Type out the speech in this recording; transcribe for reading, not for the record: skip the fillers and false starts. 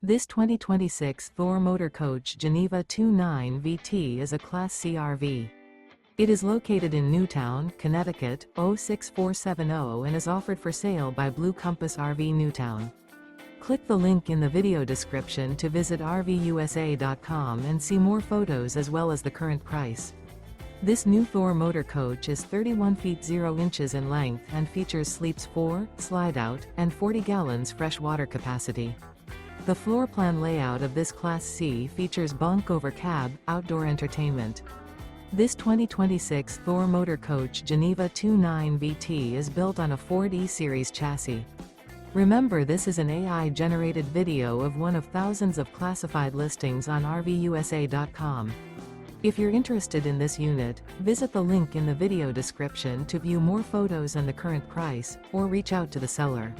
This 2026 Thor Motor Coach Geneva 29 VT is a Class C RV. It is located in Newtown, Connecticut, 06470 and is offered for sale by Blue Compass RV Newtown. Click the link in the video description to visit RVUSA.com and see more photos as well as the current price. This new Thor Motor Coach is 31 feet 0 inches in length and features sleeps 4, slide-out, and 40 gallons fresh water capacity. The floor plan layout of this Class C features bunk over cab, outdoor entertainment. This 2026 Thor Motor Coach Geneva 29 VT is built on a Ford E-Series chassis. Remember, this is an AI-generated video of one of thousands of classified listings on RVUSA.com. If you're interested in this unit, visit the link in the video description to view more photos and the current price, or reach out to the seller.